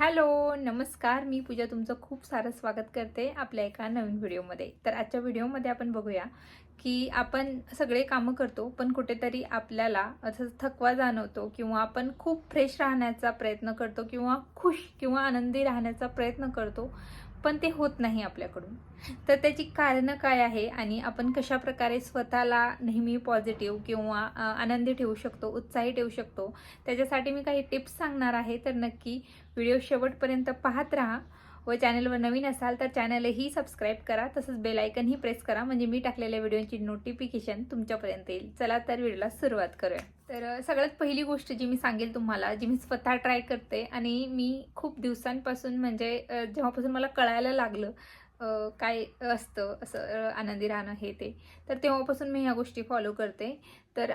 Hello, नमस्कार. मी पूजा तुमचं खूप सारं स्वागत करते आपल्या एका नवीन व्हिडिओमध्ये. तर आजच्या व्हिडिओमध्ये आपण बघूया की आपण सगळे कामं करतो, पण कुठेतरी आपल्याला असं थकवा जाणवतो किंवा आपण खूप फ्रेश राहण्याचा प्रयत्न करतो किंवा खुश किंवा आनंदी राहण्याचा प्रयत्न करतो, पण ते होत नाही आपल्याकडून. तर त्याची कारणं काय आहे आणि आपण कशाप्रकारे स्वतःला नेहमी पॉझिटिव्ह किंवा आनंदी ठेवू शकतो, उत्साही ठेवू शकतो, त्याच्यासाठी मी काही टिप्स सांगणार आहे. तर नक्की व्हिडिओ शेवटपर्यंत पाहत राहा व चॅनलवर नवीन असाल तर चॅनलही सबस्क्राईब करा, तसंच बेल आयकनही प्रेस करा म्हणजे मी टाकलेल्या व्हिडिओची नोटिफिकेशन तुमच्यापर्यंत येईल. चला तर व्हिडिओला सुरुवात करूया. तर सगळ्यात पहिली गोष्ट जी मी सांगेल तुम्हाला, जी मी स्वतः ट्राय करते आणि मी खूप दिवसांपासून म्हणजे जेव्हापासून मला कळायला लागलं काय असतं असं आनंदी राहणं हे ते, तर तेव्हापासून मी ह्या गोष्टी फॉलो करते. तर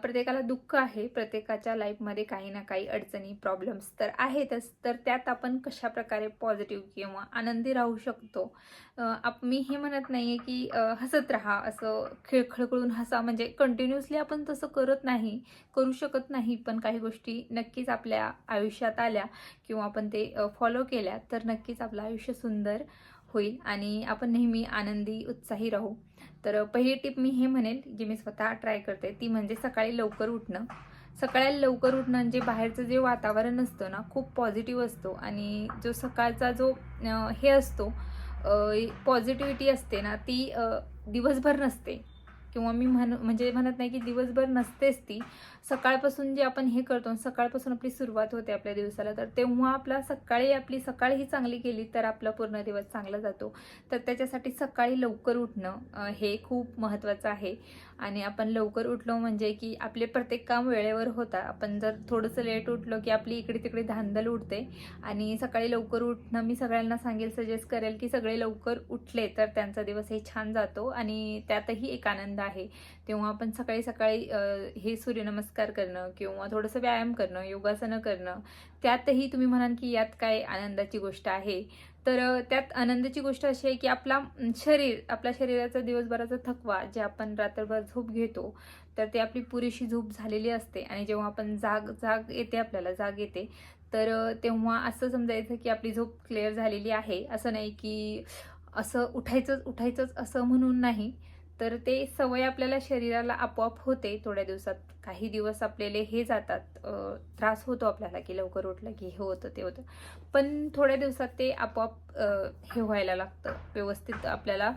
प्रत्येकाला दुःख आहे, प्रत्येकाच्या लाईफमध्ये काही ना काही अडचणी प्रॉब्लेम्स तर आहेतच. तर त्यात आपण कशाप्रकारे पॉझिटिव्ह किंवा आनंदी राहू शकतो. मी हे म्हणत नाही आहे की हसत राहा, असं खळखळून हसा, म्हणजे कंटिन्युअसली आपण तसं करत नाही, करू शकत नाही. पण काही गोष्टी नक्कीच आपल्या आयुष्यात आल्या किंवा आपण ते फॉलो केल्या तर नक्कीच आपलं आयुष्य सुंदर होईल आणि आपण नेहमी आनंदी उत्साही राहू. तर पहिली टिप मी हे म्हणेल, जी मी स्वतः ट्राय करते, ती म्हणजे सकाळी लवकर उठणं. सकाळी लवकर उठणं म्हणजे बाहेरचं जे वातावरण असतं ना, खूप पॉझिटिव्ह असतो आणि जो सकाळचा जो हे असतो, पॉझिटिव्हिटी असते ना, ती दिवसभर नसते किंवा मी म्हणजे म्हणत नाही की दिवसभर नसतेच ती. सकाळपासून जे आपण हे करतो, सकाळपासून आपली सुरुवात होते आपल्या दिवसाला, तर तेव्हा आपली सकाळ ही चांगली केली तर आपला पूर्ण दिवस चांगला जातो. तर त्याच्यासाठी सकाळी लवकर उठणं हे खूप महत्त्वाचं आहे. आणि आपण लवकर उठलो म्हणजे की आपले प्रत्येक काम वेळेवर होतात. आपण जर थोडंसं लेट उठलो की आपली इकडे तिकडे धांदल उडते. आणि सकाळी लवकर उठणं मी सगळ्यांना सांगेल, सजेस्ट करेल की सगळे लवकर उठले तर त्यांचा दिवस हे छान जातो आणि त्यातही एक आनंद आहे. तेव्हा आपण सकाळी सकाळी हे सूर्यनमस्कार करणं किंवा थोडंसं व्यायाम करणं, योगासनं करणं, त्यातही तुम्ही म्हणाल की यात काय आनंदाची गोष्ट आहे. तर त्यात आनंदाची गोष्ट अशी आहे की आपल्या शरीराचा दिवसभराचा थकवा जे आपण रात्रभर झोप घेतो, तर ते आपली पुरेशी झोप झालेली असते आणि जेव्हा आपण आपल्याला जाग येते, तर तेव्हा असं समजायचं की आपली झोप क्लिअर झालेली आहे. असं नाही की असं उठायचंच असं म्हणून नाही. तर ते सवय आपल्याला शरीराला आपोआप होते थोड्या दिवसात. काही दिवस आपल्याला हे जातात, त्रास होतो आपल्याला की लवकर उठलं की हे होतं ते होतं. पण थोड्या दिवसात ते आपोआप हे व्हायला लागतं, व्यवस्थित आपल्याला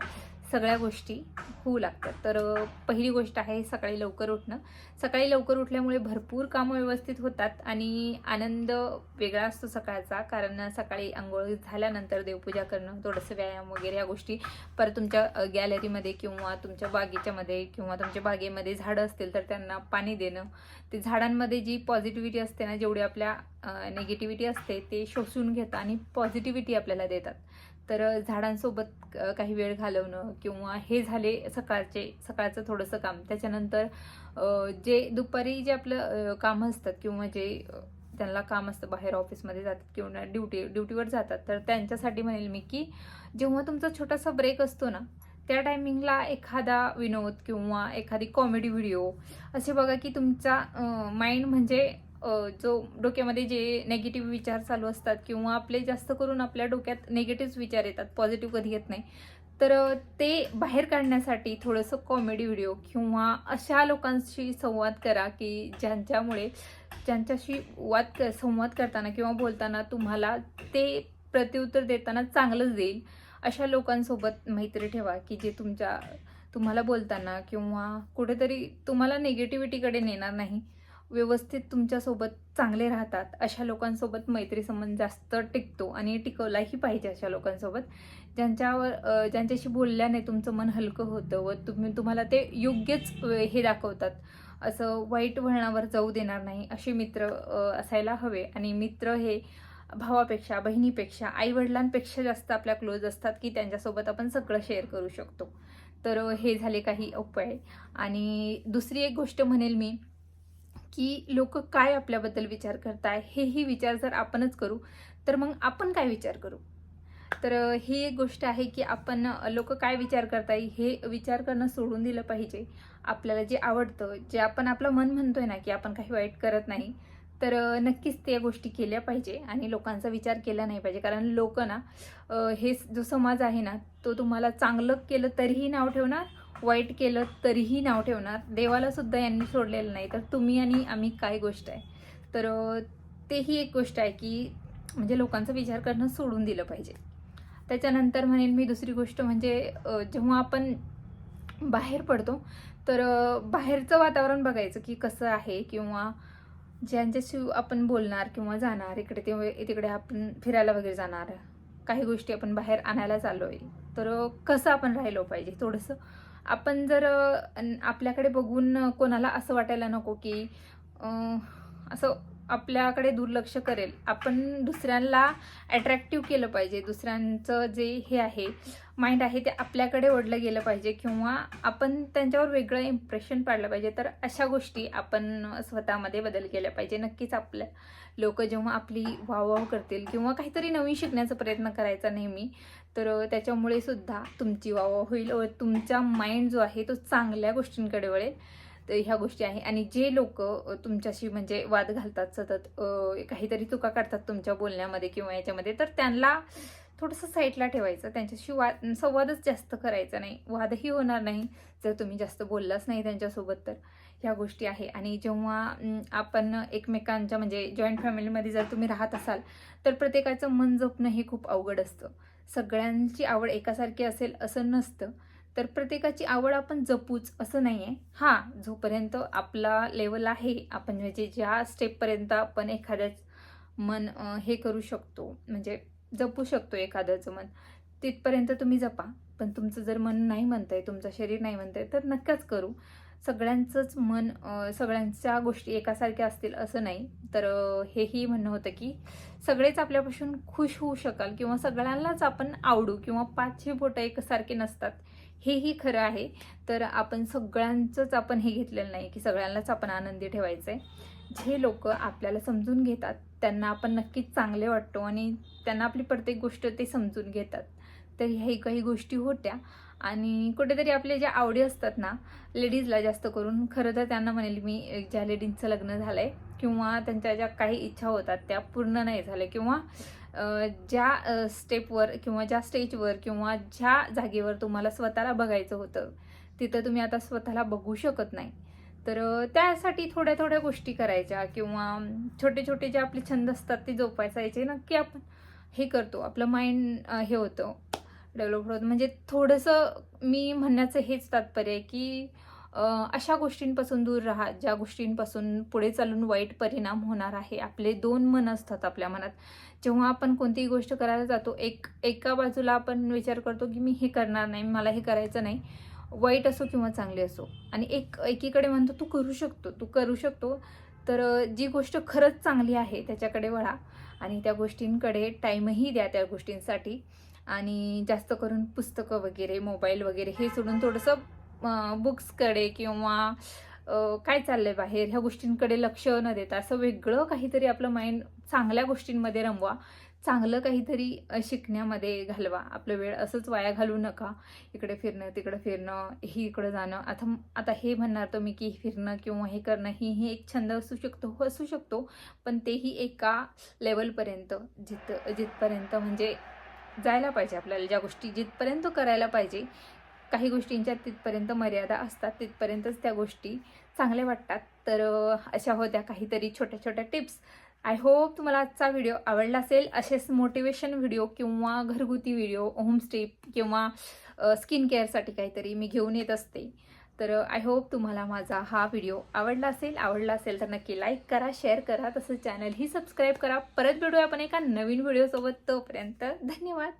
सगळ्या गोष्टी होऊ लागतात. तर पहिली गोष्ट आहे सकाळी लवकर उठणं. सकाळी लवकर उठल्यामुळे भरपूर कामं व्यवस्थित होतात आणि आनंद वेगळा असतो सकाळचा. कारण सकाळी अंघोळ झाल्यानंतर देवपूजा करणं, थोडंसं व्यायाम वगैरे ह्या गोष्टी, परत तुमच्या गॅलरीमध्ये किंवा तुमच्या बागेच्यामध्ये किंवा तुमच्या बागेमध्ये झाडं असतील तर त्यांना पाणी देणं. ते झाडांमध्ये जी पॉझिटिव्हिटी असते ना, जेवढी आपल्या निगेटिव्हिटी असते ते शोषून घेतात आणि पॉझिटिव्हिटी आपल्याला देतात. तर झाडांसोबत काही वेळ घालवणं किंवा हे झाले सकाळचं थोडंसं काम. त्याच्यानंतर जे दुपारी जे आपलं कामं असतात किंवा जे त्यांना काम असतं, बाहेर ऑफिसमध्ये जातात किंवा ड्युटीवर जातात, तर त्यांच्यासाठी म्हणेल मी की जेव्हा तुमचा छोटासा ब्रेक असतो ना, त्या टायमिंगला एखादा विनोद किंवा एखादी कॉमेडी व्हिडिओ असे बघा की तुमचा माइंड म्हणजे जो डोक्यामध्ये जे नेगेटिव्ह विचार चालू असतात किंवा आपले जास्त करून आपल्या डोक्यात निगेटिव्ह विचार येतात, पॉझिटिव्ह कधी येत नाही. तर ते बाहेर काढण्यासाठी थोडंसं कॉमेडी व्हिडिओ किंवा अशा लोकांशी संवाद करा की ज्यांच्याशी संवाद करताना किंवा बोलताना तुम्हाला ते प्रत्युत्तर देताना चांगलंच देईल. अशा लोकांसोबत मैत्री ठेवा की जे तुम्हाला बोलताना किंवा कुठेतरी तुम्हाला निगेटिव्हिटीकडे नेणार नाही, व्यवस्थित तुमच्यासोबत चांगले राहतात. अशा लोकांसोबत मैत्री संबंध जास्त टिकतो आणि टिकवलाही पाहिजे अशा लोकांसोबत, ज्यांच्याशी बोलल्याने तुमचं मन हलकं होतं व तुम्हाला ते योग्यच हे दाखवतात, असं वाईट वळणावर जाऊ देणार नाही. असे मित्र असायला हवे. आणि मित्र हे भावापेक्षा, बहिणीपेक्षा, आईवडिलांपेक्षा जास्त आपल्या क्लोज असतात की त्यांच्यासोबत आपण सगळं शेअर करू शकतो. तर हे झाले काही उपाय. आणि दुसरी एक गोष्ट म्हणेल मी की लोक काय आपल्याबद्दल विचार करताय, हेही विचार जर आपणच करू तर मग आपण काय विचार करू. तर ही एक गोष्ट आहे की आपण लोक काय विचार करताय हे विचार करणं सोडून दिलं पाहिजे. आपल्याला जे आवडतं, जे आपण आपलं मन म्हणतोय ना की आपण काही वाईट करत नाही, तर नक्कीच त्या गोष्टी केल्या पाहिजे आणि लोकांचा विचार केला नाही पाहिजे. कारण लोक ना हे जो समाज आहे ना तो तुम्हाला चांगलं केलं तरीही नाव ठेवणार, वाईट केलं तरीही नाव ठेवणार. देवाला सुद्धा यांनी सोडलेलं नाही, तर तुम्ही आणि आम्ही काय गोष्ट आहे. तर तेही एक गोष्ट आहे की म्हणजे लोकांचा विचार करणं सोडून दिलं पाहिजे. त्याच्यानंतर म्हणेन मी दुसरी गोष्ट म्हणजे जेव्हा आपण बाहेर पडतो तर बाहेरचं वातावरण बघायचं की कसं आहे, किंवा ज्यांच्याशी आपण बोलणार किंवा जाणार इकडे तिकडे आपण फिरायला वगैरे जाणार, काही गोष्टी आपण बाहेर आणायला चाललो आहे, तर कसं आपण राहिलो पाहिजे. थोडंसं आपण जर आपल्याकडे बघून कोणाला असं वाटायला नको की असं आपल्याकडे दुर्लक्ष करेल. आपण दुसऱ्यांना अट्रॅक्टिव्ह केलं पाहिजे. दुसऱ्यांचं जे हे आहे माइंड आहे ते आपल्याकडे ओढलं गेलं पाहिजे, किंवा आपण त्यांच्यावर वेगळं इम्प्रेशन पाडलं पाहिजे. तर अशा गोष्टी आपण स्वतःमध्ये बदल केल्या पाहिजे. नक्कीच आपल्या लोक जेव्हा आपली वाहवाह करतील किंवा काहीतरी नवीन शिकण्याचा प्रयत्न करायचा नेहमी, तर त्याच्यामुळे सुद्धा तुमची वाहवाह होईल व तुमचा माइंड जो आहे तो चांगल्या गोष्टींकडे वळेल. तर ह्या गोष्टी आहे. आणि जे लोक तुमच्याशी म्हणजे वाद घालतात सतत, काहीतरी चुका काढतात तुमच्या बोलण्यामध्ये किंवा याच्यामध्ये, तर त्यांना थोडंसं साईडला ठेवायचं. त्यांच्याशी संवादच जास्त करायचा नाही. वादही होणार नाही जर तुम्ही जास्त बोललाच नाही त्यांच्यासोबत. तर ह्या गोष्टी आहे. आणि जेव्हा आपण एकमेकांच्या म्हणजे जॉईंट फॅमिलीमध्ये जर तुम्ही राहत असाल तर प्रत्येकाचं मन जपणं हे खूप अवघड असतं. सगळ्यांची आवड एकासारखी असेल असं नसतं. तर प्रत्येकाची आवड आपण जपूच असं नाही आहे. हां, जोपर्यंत आपला लेवल आहे, आपण म्हणजे ज्या स्टेपपर्यंत आपण एखाद्याच मन हे करू शकतो, म्हणजे जपू शकतो एखाद्याचं मन, तिथपर्यंत तुम्ही जपा. पण तुमचं जर मन नाही म्हणतंय, तुमचं शरीर नाही म्हणतंय, तर नक्कीच करू. सगळ्यांचंच मन सगळ्यांच्या गोष्टी एकासारख्या असतील असं नाही. तर हेही म्हणणं होतं की सगळेच आपल्यापासून खुश होऊ शकाल किंवा सगळ्यांनाच आपण आवडू, किंवा 5 बोटं एकसारखे नसतात, हेही खरं आहे. तर आपण सगळ्यांचंच आपण हे घेतलेलं नाही की सगळ्यांनाच आपण आनंदी ठेवायचं आहे. जे लोक आपल्याला समजून घेतात त्यांना आपण नक्कीच चांगले वाटतो आणि त्यांना आपली प्रत्येक गोष्ट ते समजून घेतात. तर ह्याही काही गोष्टी होत्या. आणि कुठेतरी आपले ज्या आवडी असतात ना, लेडीजला जास्त करून, खरं तर त्यांना म्हणेल मी, ज्या लेडीजचं लग्न झालं आहे किंवा त्यांच्या ज्या काही इच्छा होतात त्या पूर्ण नाही झाल्या, किंवा ज्या स्टेपवर किंवा ज्या स्टेजवर किंवा ज्या जागेवर तुम्हाला स्वतःला बघायचं होतं तिथं तुम्ही आता स्वतःला बघू शकत नाही. तर त्यासाठी थोड्या थोड्या गोष्टी करायच्या, किंवा छोटे छोटे जे आपले छंद असतात ते जोपासायचे. नक्की आपण हे करतो, आपलं माइंड हे होतं, डेव्हलप होतं. म्हणजे थोडंसं मी म्हणण्याचं हेच तात्पर्य आहे की अशा गोष्टींपासून दूर राहा ज्या गोष्टींपासून पुढे चालून वाईट परिणाम होणार आहे. आपले 2 मन असतात आपल्या मनात. जेव्हा आपण कोणतीही गोष्ट करायला जातो, एका बाजूला आपण विचार करतो की मी हे करणार नाही, मला हे करायचं नाही, वाईट असो किंवा चांगले असो. आणि एकीकडे म्हणतो तू करू शकतो, तू करू शकतो. तर जी गोष्ट खरंच चांगली आहे त्याच्याकडे वळा आणि त्या गोष्टींकडे टाईमही द्या त्या गोष्टींसाठी. आणि जास्त करून पुस्तकं वगैरे, मोबाईल वगैरे हे सोडून थोडंसं बुक्सकडे किंवा काय चाललंय बाहेर ह्या गोष्टींकडे लक्ष न देता असं वेगळं काहीतरी आपलं माइंड चांगल्या गोष्टींमध्ये रमवा. चांगलं काहीतरी शिकण्यामध्ये घालवा. आपला वेळ असंच वाया घालवू नका. इकडे फिरणं, तिकडे फिरणं, ही इकडं जाणं. आता हे म्हणणार तुम्ही की फिरणं किंवा हे करणं ही एक छंद असू शकतो, पण तेही एका लेवलपर्यंत जिथपर्यंत म्हणजे जायला पाहिजे आपल्याला. ज्या गोष्टी जिथपर्यंत करायला पाहिजे, काही गोष्टींच्या तिथपर्यंत मर्यादा असतात, तिथपर्यंतच त्या गोष्टी चांगल्या वाटतात. तर अशा होत्या काहीतरी छोट्या छोट्या टिप्स. आय होप तुम्हाला आजचा व्हिडिओ आवडला असेल. असेच मोटिवेशन व्हिडिओ किंवा घरगुती व्हिडिओ, होम स्टेप किंवा स्किन केअरसाठी काहीतरी मी घेऊन येत असते. तर आय होप तुम्हाला माझा हा व्हिडिओ आवडला असेल तर नक्की लाईक करा, शेअर करा, तसंच चॅनलही सबस्क्राईब करा. परत भेटूया आपण एका नवीन व्हिडिओसोबत. तोपर्यंत धन्यवाद.